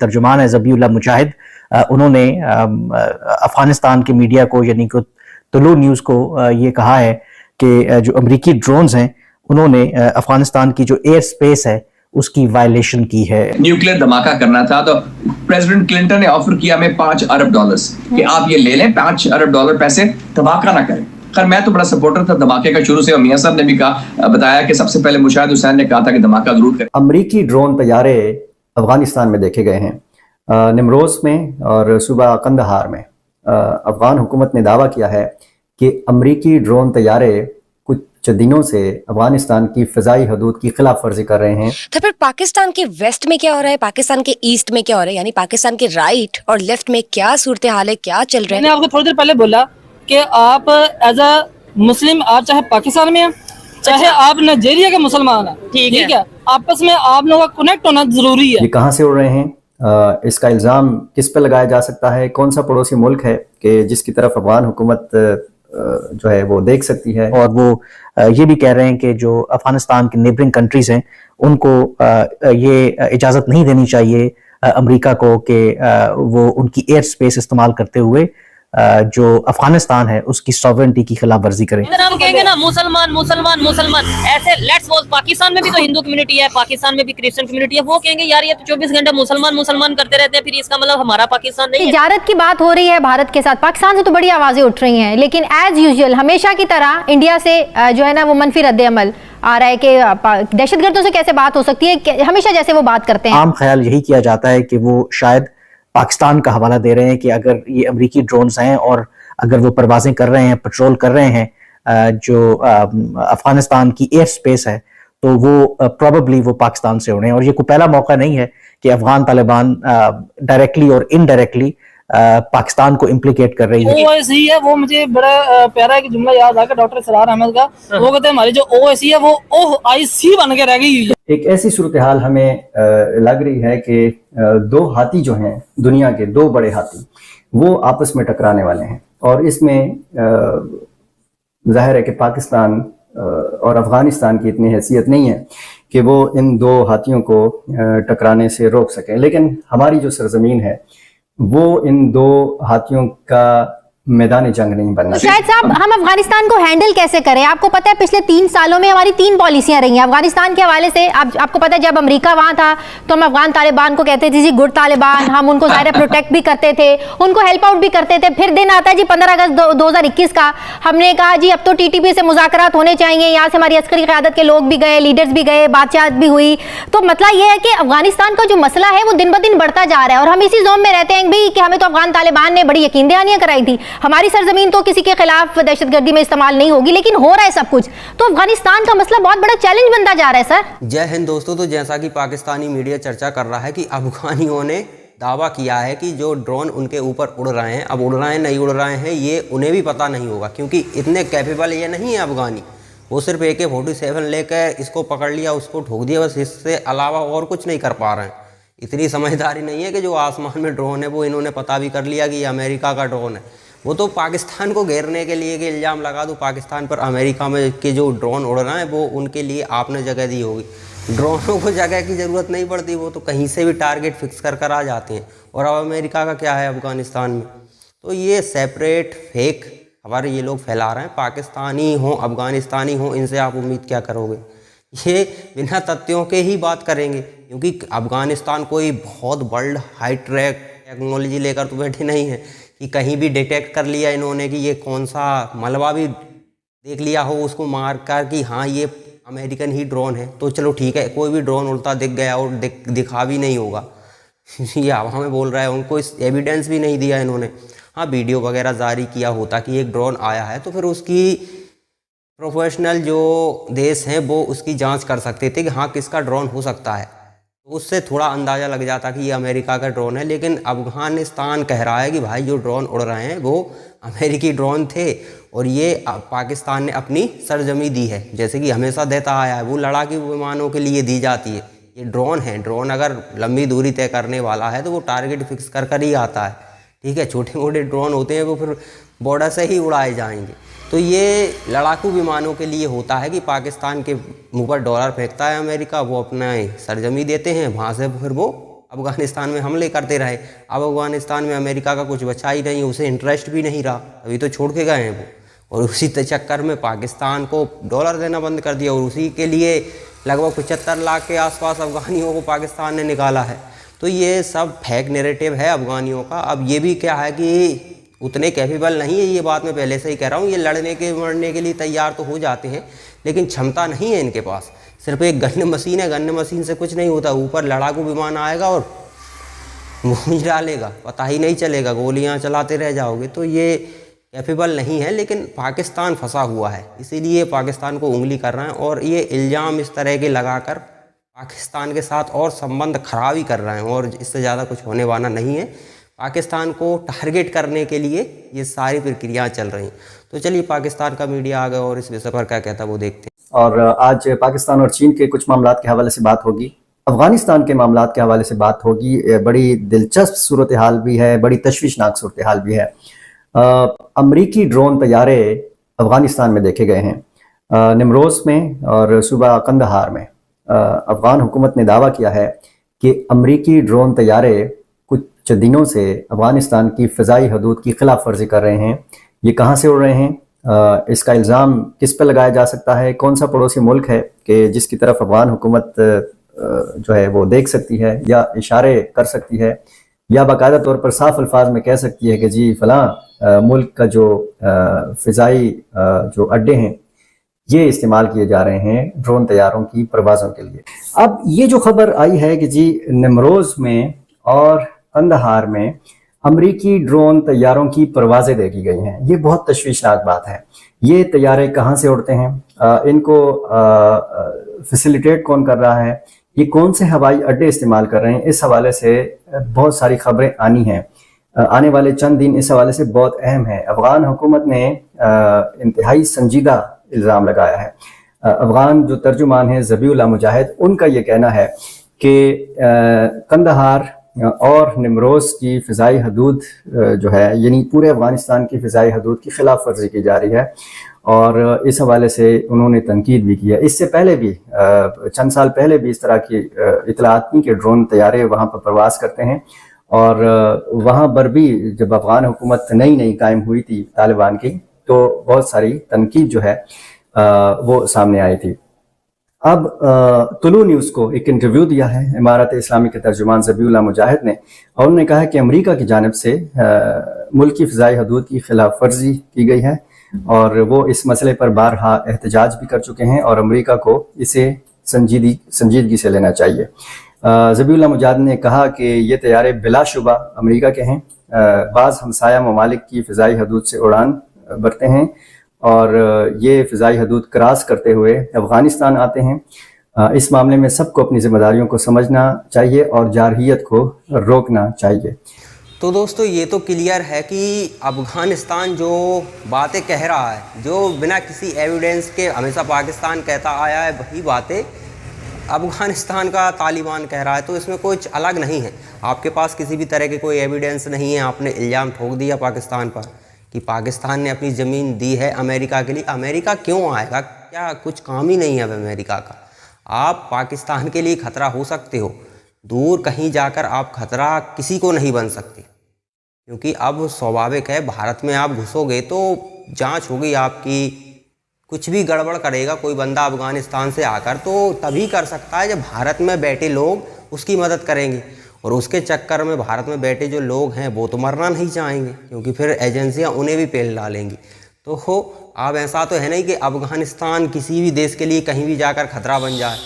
तर्जुमान है ज़बीउल्लाह मुजाहिद, उन्होंने अफगानिस्तान के मीडिया को यानी कि तुलू न्यूज़ को ये कहा है कि जो अमरीकी ड्रोन्स हैं उन्होंने अफगानिस्तान की जो एयर स्पेस है उसकी वायलेशन की है। न्यूक्लियर धमाका करना था तो प्रेसिडेंट क्लिंटन ने ऑफर किया हमें $5 अरब कि आप ये ले लें, $5 अरब पैसे धमाका ना करें। खैर मैं तो बड़ा सपोर्टर था धमाके का शुरू से, और मियां साहब ने भी कहा बताया कि सबसे पहले मुशाहिद हुसैन ने कहा था कि धमाका जरूर करें। अमरीकी ड्रोन तैयारे अफगानिस्तान में देखे गए हैं। निमरोज में और सूबा कंदहार में अफगान हुकूमत ने दावा किया है कि अमरीकी ड्रोन तैयारे कुछ दिनों से अफगानिस्तान की फ़िज़ाई हदूद की खिलाफ वर्जी कर रहे हैं। तो फिर पाकिस्तान के वेस्ट में क्या हो रहा है, पाकिस्तान के ईस्ट में क्या हो रहा है, यानी पाकिस्तान के राइट और लेफ्ट में क्या सूरत हाल है, क्या चल रहा है? मैंने आपको थोड़ी देर पहले बोला कि आप एज अ मुस्लिम, आप चाहे पाकिस्तान में हैं चाहे आप नाइजीरिया के मुसलमान हैं, ठीक है, आपस में आप लोगों का कनेक्ट होना जरूरी है। ये कहाँ से उड़ रहे हैं, इसका इल्ज़ाम किस पे लगाया जा सकता है, कौन सा पड़ोसी मुल्क है कि जिसकी तरफ अफगान हुकूमत जो है वो देख सकती है। और वो ये भी कह रहे हैं कि जो अफगानिस्तान के नेबरिंग कंट्रीज हैं उनको ये इजाज़त नहीं देनी चाहिए अमेरिका को कि वो उनकी एयर स्पेस इस्तेमाल करते हुए जो अफगानिस्तान है उसकी सॉवरेंटी की खिलाफ वर्जी करें। हम कहेंगे ना मुसलमान मुसलमान मुसलमान, ऐसे लेट्स सपोज पाकिस्तान में भी तो हिंदू कम्युनिटी है, पाकिस्तान में भी क्रिश्चियन कम्युनिटी है, वो कहेंगे यार ये तो 24 घंटे मुसलमान मुसलमान करते रहते हैं, फिर इसका मतलब हमारा पाकिस्तान नहीं है। तिजारत की बात हो रही है भारत के साथ, पाकिस्तान से तो बड़ी आवाजें उठ रही हैं, लेकिन एज यूजुअल हमेशा की तरह इंडिया से जो है ना वो मनफी रद्द-ए-अमल आ रहा है कि दहशतगर्दों से कैसे बात हो सकती है, हमेशा जैसे वो बात करते हैं। आम ख्याल यही किया जाता है कि वो शायद पाकिस्तान का हवाला दे रहे हैं कि अगर ये अमेरिकी ड्रोन्स हैं और अगर वो परवाजें कर रहे हैं, पेट्रोल कर रहे हैं जो अफगानिस्तान की एयर स्पेस है, तो वो प्रोबेबली वो पाकिस्तान से उड़े। और ये कोई पहला मौका नहीं है कि अफगान तालिबान डायरेक्टली और इनडायरेक्टली पाकिस्तान को इम्प्लीकेट कर रही है। ओएसी है वो, मुझे बड़ा प्यारा एक जुमला याद आ गया डॉक्टर सरार अहमद का, वो कहते हैं हमारी जो ओएसी है वो OIC बन के रह गई है। एक ऐसी सूरत हाल हमें लग रही है कि दो हाथी जो हैं, दुनिया के दो बड़े हाथी, वो आपस में टकराने वाले हैं। और इसमें जाहिर है कि पाकिस्तान और अफगानिस्तान की इतनी हैसियत नहीं है कि वो इन दो हाथियों को टकराने से रोक सकें, लेकिन हमारी जो सरजमीन है वो इन दो हाथियों का मैदान जंग नहीं बनना। शायद साहब हम अफगानिस्तान को हैंडल कैसे करें? आपको पता है पिछले 3 सालों में हमारी 3 पॉलिसियां रही हैं अफगानिस्तान के हवाले से। आपको पता है जब अमेरिका वहां था तो हम अफगान तालिबान को कहते थे जी गुड तालिबान, हम उनको ज़ाहिर प्रोटेक्ट भी करते थे, उनको हेल्प आउट भी करते थे। फिर दिन आता है जी 15 अगस्त 2021 का, हमने कहा जी अब तो TTP से मुज़ाकरात होने चाहिए, यहाँ से हमारी अस्करी क़यादत के लोग भी गए, लीडर्स भी गए, बातचीत भी हुई। तो मतलब ये है कि अफगानिस्तान का जो मसला है वो दिन ब दिन बढ़ता जा रहा है और हम इसी जोन में रहते हैं भाई कि हमें तो अफगान तालिबान ने बड़ी यकीन दहानियां कराई थी, हमारी सरजमीन तो किसी के खिलाफ दहशतगर्दी में इस्तेमाल नहीं होगी, लेकिन हो रहा है सब कुछ। तो अफगानिस्तान का मसला बहुत बड़ा चैलेंज बनता जा रहा है सर। जय हिंद दोस्तों। तो जैसा कि पाकिस्तानी मीडिया चर्चा कर रहा है कि अफगानियों ने दावा किया है कि जो ड्रोन उनके ऊपर उड़ रहे हैं, अब उड़ रहे हैं नहीं उड़ रहे हैं ये उन्हें भी पता नहीं होगा, क्योंकि इतने कैपेबल ये नहीं है अफगानी। वो सिर्फ AK-47 लेकर इसको पकड़ लिया, उसको ठोक दिया, बस इससे अलावा और कुछ नहीं कर पा रहे हैं। इतनी समझदारी नहीं है कि जो आसमान में ड्रोन है वो इन्होंने पता भी कर लिया कि ये अमेरिका का ड्रोन है। वो तो पाकिस्तान को घेरने के लिए कि इल्ज़ाम लगा दो पाकिस्तान पर, अमेरिका में के जो ड्रोन उड़ रहे हैं वो उनके लिए आपने जगह दी होगी। ड्रोनों को जगह की ज़रूरत नहीं पड़ती, वो तो कहीं से भी टारगेट फिक्स कर आ जाते हैं। और अब अमेरिका का क्या है अफ़गानिस्तान में? तो ये सेपरेट फेक हमारे ये लोग फैला रहे हैं। पाकिस्तानी हों अफ़गानिस्तानी हों, इनसे आप उम्मीद क्या करोगे? ये बिना तथ्यों के ही बात करेंगे, क्योंकि अफ़गानिस्तान कोई बहुत वर्ल्ड हाई ट्रैक टेक्नोलॉजी लेकर तो बैठे नहीं है कि कहीं भी डिटेक्ट कर लिया इन्होंने कि ये कौन सा मलबा भी देख लिया हो उसको मार कर कि हाँ ये अमेरिकन ही ड्रोन है, तो चलो ठीक है। कोई भी ड्रोन उड़ता दिख गया और दिखा भी नहीं होगा ये हवा में बोल रहा है, उनको इस एविडेंस भी नहीं दिया इन्होंने। हाँ वीडियो वगैरह जारी किया होता कि एक ड्रोन आया है तो फिर उसकी प्रोफेशनल जो देश हैं वो उसकी जांच कर सकते थे कि हाँ किसका ड्रोन हो सकता है, तो उससे थोड़ा अंदाज़ा लग जाता कि ये अमेरिका का ड्रोन है। लेकिन अफ़गानिस्तान कह रहा है कि भाई जो ड्रोन उड़ रहे हैं वो अमेरिकी ड्रोन थे और ये पाकिस्तान ने अपनी सरजमी दी है, जैसे कि हमेशा देता आया है। वो लड़ाकू विमानों के लिए दी जाती है, ये ड्रोन है। ड्रोन अगर लंबी दूरी तय करने वाला है तो वो टारगेट फिक्स कर ही आता है, ठीक है। छोटे मोटे ड्रोन होते हैं वो फिर बॉर्डर से ही उड़ाए जाएंगे। तो ये लड़ाकू विमानों के लिए होता है कि पाकिस्तान के मुंह पर डॉलर फेंकता है अमेरिका, वो अपना सरजमी देते हैं, वहाँ से फिर वो अफगानिस्तान में हमले करते रहे। अब अफगानिस्तान में अमेरिका का कुछ बचा ही नहीं, उसे इंटरेस्ट भी नहीं रहा, अभी तो छोड़ के गए हैं वो। और उसी चक्कर में पाकिस्तान को डॉलर देना बंद कर दिया और उसी के लिए लगभग 75 लाख के आसपास अफगानियों को पाकिस्तान ने निकाला है। तो ये सब फेक नैरेटिव है अफगानियों का। अब ये भी क्या है कि उतने कैपेबल नहीं है, ये बात मैं पहले से ही कह रहा हूँ। ये लड़ने के मरने के लिए तैयार तो हो जाते हैं, लेकिन क्षमता नहीं है इनके पास। सिर्फ एक गन मशीन है, गन मशीन से कुछ नहीं होता। ऊपर लड़ाकू विमान आएगा और गूंज डालेगा, पता ही नहीं चलेगा, गोलियां चलाते रह जाओगे। तो ये कैपेबल नहीं है, लेकिन पाकिस्तान फंसा हुआ है, इसीलिए पाकिस्तान को उंगली कर रहे हैं और ये इल्ज़ाम इस तरह के लगाकर पाकिस्तान के साथ और संबंध खराब ही कर रहे हैं और इससे ज़्यादा कुछ होने वाला नहीं है। पाकिस्तान को टारगेट करने के लिए ये सारी प्रक्रियाएं चल रही हैं। तो चलिए पाकिस्तान का मीडिया आ गया और इस विषय पर क्या कहता है वो देखते हैं। और आज पाकिस्तान और चीन के कुछ मामलात के हवाले से बात होगी, अफगानिस्तान के मामलात के हवाले से बात होगी। बड़ी दिलचस्प सूरत हाल भी है, बड़ी तशवीशनाक सूरत हाल भी है। अमरीकी ड्रोन तैयारे अफगानिस्तान में देखे गए हैं, निमरोज में और सूबा कंदहार में। अफगान हुकूमत ने दावा किया है कि अमरीकी ड्रोन तैयारे कुछ दिनों से अफगानिस्तान की फ़िज़ाई हदूद की खिलाफ वर्जी कर रहे हैं। ये कहाँ से उड़ रहे हैं, इसका इल्ज़ाम किस पर लगाया जा सकता है, कौन सा पड़ोसी मुल्क है कि जिसकी तरफ अफगान हुकूमत जो है वो देख सकती है या इशारे कर सकती है या बाकायदा तौर पर साफ अल्फाज में कह सकती है कि जी फ़लाँ मुल्क का जो फ़िज़ाई जो अड्डे हैं ये इस्तेमाल किए जा रहे हैं ड्रोन तैयारों की परवाज़ों के लिए। अब ये जो खबर आई है कि जी निमरोज में और कंदहार में अमरीकी ड्रोन तैयारों की परवाज़ें देखी गई हैं, ये बहुत तशवीशनाक बात है। ये तैयारे कहाँ से उड़ते हैं, इनको फैसिलिटेट कौन कर रहा है, ये कौन से हवाई अड्डे इस्तेमाल कर रहे हैं, इस हवाले से बहुत सारी खबरें आनी हैं। आने वाले चंद दिन इस हवाले से बहुत अहम है। अफगान हुकूमत ने इंतहाई संजीदा इल्ज़ाम लगाया है। अफगान जो तर्जुमान है ज़बीउल्लाह मुजाहिद, उनका ये कहना है कि कंदहार और निमरोज की फ़िज़ाई हदूद जो है यानी पूरे अफ़गानिस्तान की फ़िज़ाई हदूद की खिलाफ वर्जी की जा रही है और इस हवाले से उन्होंने तनकीद भी किया। इससे पहले भी चंद साल पहले भी इस तरह की इतलात थी कि ड्रोन तैयारे वहाँ पर प्रवास करते हैं और वहाँ पर भी जब अफ़गान हुकूमत नई कायम हुई थी तालिबान की, तो बहुत सारी तनकीद जो है वो सामने आई थी। अब तुलू न्यूज़ को एक इंटरव्यू दिया है इमारत इस्लामी के तर्जुमान ज़बीउल्लाह मुजाहिद ने और उन्होंने कहा है कि अमेरिका की जानिब से मुल्क की फ़िज़ाई हदूद की खिलाफ वर्जी की गई है और वो इस मसले पर बारहा एहतजाज भी कर चुके हैं और अमेरिका को इसे संजीदगी से लेना चाहिए। ज़बीउल्लाह मुजाहिद ने कहा कि ये तैयारे बिलाशुबा अमेरिका के हैं, बाज़ हमसाया ममालिक की फ़िज़ाई हदूद से उड़ान भरते हैं और ये फ़िज़ाई हदूद क्रॉस करते हुए अफ़गानिस्तान आते हैं। इस मामले में सबको अपनी जिम्मेदारियों को समझना चाहिए और जारहियत को रोकना चाहिए। तो दोस्तों ये तो क्लियर है कि अफ़गानिस्तान जो बातें कह रहा है, जो बिना किसी एविडेंस के हमेशा पाकिस्तान कहता आया है, वही बातें अफ़गानिस्तान का तालिबान कह रहा है। तो इसमें कुछ अलग नहीं है। आपके पास किसी भी तरह के कोई एविडेंस नहीं है, आपने इल्ज़ाम ठोक दिया पाकिस्तान पर कि पाकिस्तान ने अपनी ज़मीन दी है अमेरिका के लिए। अमेरिका क्यों आएगा, क्या कुछ काम ही नहीं है अब अमेरिका का। आप पाकिस्तान के लिए ख़तरा हो सकते हो, दूर कहीं जाकर आप ख़तरा किसी को नहीं बन सकते, क्योंकि अब स्वाभाविक है भारत में आप घुसोगे तो जांच होगी आपकी। कुछ भी गड़बड़ करेगा कोई बंदा अफ़गानिस्तान से आकर तो तभी कर सकता है जब भारत में बैठे लोग उसकी मदद करेंगे, और उसके चक्कर में भारत में बैठे जो लोग हैं वो तो मरना नहीं चाहेंगे, क्योंकि फिर एजेंसियां उन्हें भी पेल डालेंगी। तो अब ऐसा तो है नहीं कि अफ़गानिस्तान किसी भी देश के लिए कहीं भी जाकर ख़तरा बन जाए।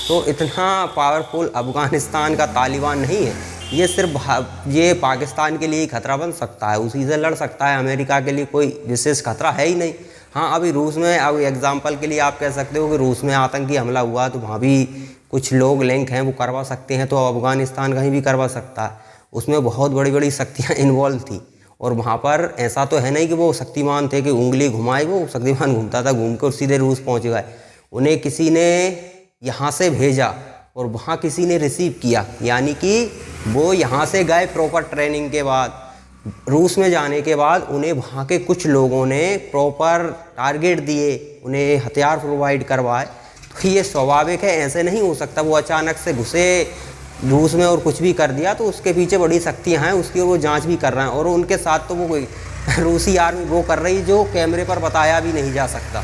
तो इतना पावरफुल अफ़गानिस्तान का तालिबान नहीं है, ये सिर्फ ये पाकिस्तान के लिए ही खतरा बन सकता है, उसी से लड़ सकता है। अमेरिका के लिए कोई विशेष खतरा है ही नहीं। हाँ, अभी रूस में, अब एग्जाम्पल के लिए आप कह सकते हो कि रूस में आतंकी हमला हुआ तो वहाँ भी कुछ लोग लिंक हैं वो करवा सकते हैं, तो अफ़गानिस्तान कहीं भी करवा सकता है। उसमें बहुत बड़ी बड़ी शक्तियाँ इन्वॉल्व थी और वहाँ पर ऐसा तो है नहीं कि वो शक्तिमान थे कि उंगली घुमाए, वो शक्तिमान घूमता था, घूम कर सीधे रूस पहुँच गए। उन्हें किसी ने यहाँ से भेजा और वहाँ किसी ने रिसीव किया, यानी कि वो यहाँ से गए प्रॉपर ट्रेनिंग के बाद। रूस में जाने के बाद उन्हें वहाँ के कुछ लोगों ने प्रॉपर टारगेट दिए, उन्हें हथियार प्रोवाइड करवाए। तो ये स्वाभाविक है, ऐसे नहीं हो सकता वो अचानक से घुसे रूस में और कुछ भी कर दिया तो उसके पीछे बड़ी शक्तियाँ हैं, उसकी वो जांच भी कर रहे हैं और उनके साथ तो वो कोई रूसी आर्मी वो कर रही जो कैमरे पर बताया भी नहीं जा सकता।